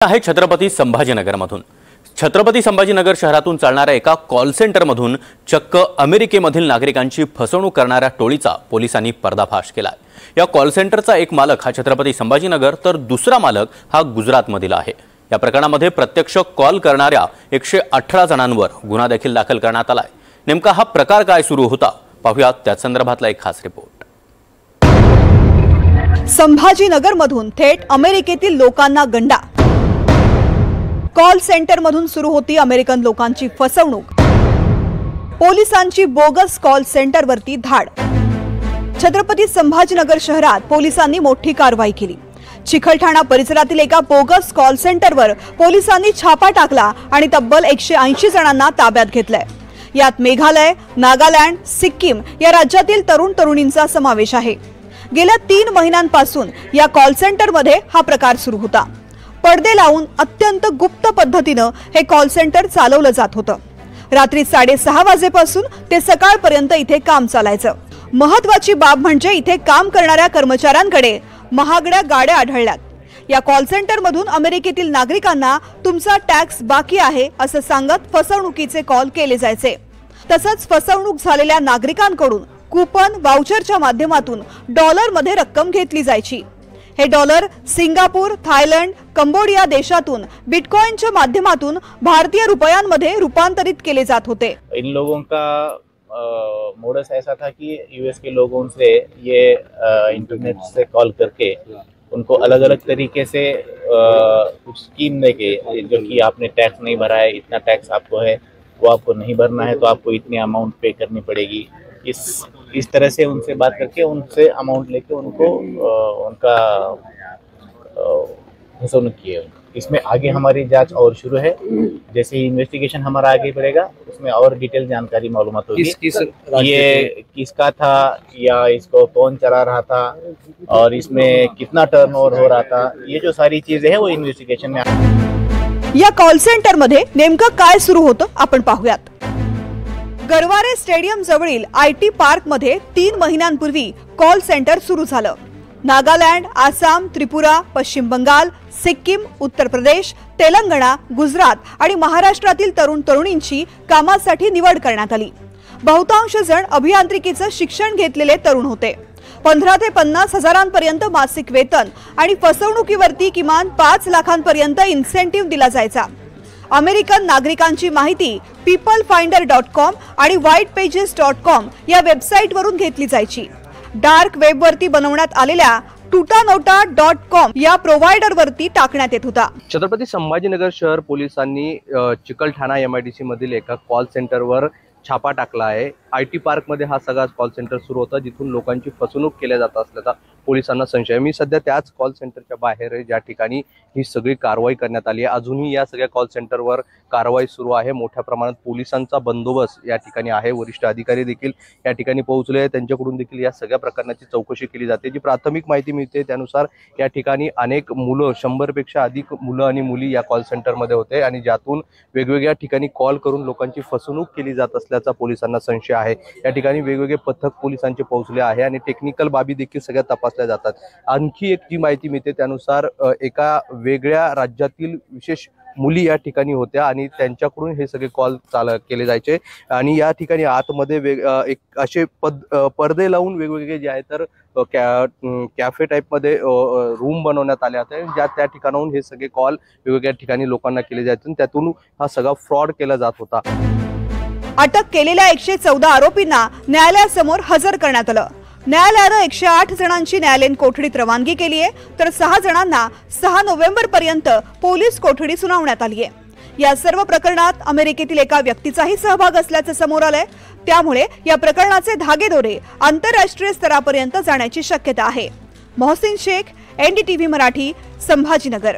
आहे छत्रपती संभाजीनगरमधून। छत्रपती संभाजीनगर शहरातून चालणाऱ्या एका कॉल सेंटरमधून चक्क अमेरिकेमधील नागरिकांची फसवणूक करणाऱ्या टोळीचा पोलिसांनी पर्दाफाश केला। या कॉल सेंटरचा एक मालक हा छत्रपती संभाजीनगर तर दुसरा मालक हा गुजरातमधील आहे। या प्रकरणामध्ये प्रत्यक्ष कॉल करणाऱ्या 118 जणांवर गुन्हा देखील दाखल करण्यात आलाय। नेमका हा प्रकार काय सुरू होता पाहूया त्या संदर्भातला एक खास रिपोर्ट। संभाजीनगरमधून थेट अमेरिकेतील लोकांना गंडा। कॉल सेंटर मधून सुरू होती अमेरिकन लोकांची फसवणूक। पोलिसांची बोगस कॉल सेंटरवरती धाड। छत्रपती संभाजीनगर शहरात पोलिसांनी मोठी कारवाई केली। चिखलठाणा परिसरातील एका बोगस कॉल सेंटरवर पोलिसांनी छापा टाकला आणि तब्बल 180 जणांना ताब्यात घेतलंय। यात मेघालय, नागालँड, सिक्कीम या राज्यातील तरुण तरुणींचा समावेश आहे। गेल्या 3 महिन्यांपासून या कॉल सेंटरमध्ये हा प्रकार सुरू होता। पडदे लावून अत्यंत गुप्त पद्धतीने हे कॉल सेंटर चालवलं जात होतं। रात्री 6:30 वाजेपासून ते सकाळपर्यंत इथे काम चालायचं। महत्त्वाची बाब म्हणजे इथे काम करणाऱ्या कर्मचाऱ्यांकडे महागड्या गाड्या आढळल्यात। या कॉल सेंटर मधून अमेरिकेतील नागरिकांना तुमचा टॅक्स बाकी आहे असं सांगत फसवणुकीचे कॉल केले जायचे। तसंच फसवणूक झालेल्या नागरिकांकडून कूपन वाउचरच्या माध्यमातून डॉलरमध्ये रक्कम घेतली जायची। हे डॉलर सिंगापूर, थायलंड, कंबोडिया देशातून बिटकॉइनच्या माध्यमातून भारतीय रुपयांमध्ये रूपांतरित केले जात होते। इन लोगों का मोडस ऐसा था कि यूएस के लोगों से ये इंटरनेट से कॉल करके उनको अलग अलग तरीके से कुछ स्कीम देके, जो कि आपने टैक्स नहीं भरा है, इतना टैक्स आपको है, वो आपको नहीं भरना है तो आपको इतनी अमाउंट पे करनी पड़ेगी। इस तरह से उनसे बात करके उनसे अमाउंट लेके उनको उनका फसवणूक किए। इसमें आगे हमारी जांच और शुरू है। जैसे ही इन्वेस्टिगेशन हमारा आगे बढ़ेगा उसमें और डिटेल जानकारी मालूमात होगी। ये किसका था या इसको कौन चला रहा था और इसमें कितना टर्नओवर हो रहा था, ये जो सारी चीजें हैं वो इन्वेस्टिगेशन में। या कॉल सेंटर मध्ये नेमकं काय सुरू होतं आपण पाहूयात। गरवारे स्टेडियम जवळील IT पार्क मध्ये 3 महिन्यांपूर्वी कॉल सेंटर सुरू झालं। नागालँड, आसाम, त्रिपुरा, पश्चिम बंगाल, सिक्कीम, उत्तर प्रदेश, तेलंगणा, गुजरात आणि महाराष्ट्रातील तरुण तरुणींची कामासाठी निवड करण्यात आली। बहुतांश जण अभियांत्रिकीचं शिक्षण घेतलेले तरुण होते। 15 ते 50 हजारांपर्यंत मासिक वेतन आणि फसवणुकीवरती किमान 5 लाखांपर्यंत इन्सेंटिव्ह दिला जायचा। अमेरिकन नागरिकांची माहिती peoplefinder.com आणि whitepages.com या वेबसाईट वरून घेतली जायची। डार्क वेब वरती बनवण्यात आलेल्या tutanota.com या प्रोव्हायडर वरती टाकण्यात येत होता। छत्रपती संभाजीनगर शहर पोलिसांनी चिखलठाणा MIDC मधील एका कॉल सेंटरवर छापा टाकला आहे। IT पार्क मध्ये हा सगळा कॉल सेंटर सुरू होता, जिथून लोकांची फसवणूक केल्या जात असल्याचा पोलिसांना संशय आहे। मी सध्या त्याच कॉल सेंटरच्या बाहेर आहे, ज्या ठिकाणी ही सगळी कारवाई करण्यात आली आहे। अजूनही या सगळ्या कॉल सेंटरवर कारवाई सुरू आहे। मोठ्या प्रमाणात पोलिसांचा बंदोबस्त या ठिकाणी आहे। वरिष्ठ अधिकारी देखील या ठिकाणी पोहोचले आहेत, त्यांच्याकडून देखील या सगळ्या प्रकरणाची चौकशी केली जाते। जी प्राथमिक माहिती मिळते त्यानुसार या ठिकाणी अनेक मुलं, 100 पेक्षा अधिक मुलं आणि मुली या कॉल सेंटरमध्ये होते आणि ज्यातून वेगवेगळ्या ठिकाणी कॉल करून लोकांची फसवणूक केली जात असल्याचा पोलिसांना संशय आहे। या ठिकाणी वेगवेगळे पथक पोलिसांचे पोहोचले आहे आणि टेक्निकल बाबी देखील सगळ्या तपासल्या जातात। आणखी एक जी माहिती मिळते त्यानुसार एका वेगळ्या राज्यातील विशेष मुली या ठिकाणी होत्या आणि त्यांच्याकडून हे सगळे कॉल केले जायचे आणि या ठिकाणी आतमध्ये एक असे पडदे लावून वेगवेगळे जे आहे तर कॅफे टाइप मध्ये रूम बनवण्यात आले होते, ज्या त्या ठिकाणाहून हे सगळे कॉल वेगवेगळ्या ठिकाणी लोकांना केले जायचे। त्यातून हा सगळा फ्रॉड केला जात होता। अटक केलेल्या 114 आरोपींना न्यायालयासमोर हजर करण्यात आलं। न्यायालयाने 108 जणांची न्यायालयीन कोठडीत रवानगी केली आहे, तर 6 जणांना 6 नोव्हेंबर पर्यंत पोलीस कोठडी सुनावण्यात आली आहे। या सर्व प्रकरणात अमेरिकेतील एका व्यक्तीचाही सहभाग असल्याचे समोर आलंय। त्यामुळे या प्रकरणाचे धागेदोरे आंतरराष्ट्रीय स्तरापर्यंत जाण्याची शक्यता आहे। मोहसिन शेख, NDTV मराठी, संभाजीनगर।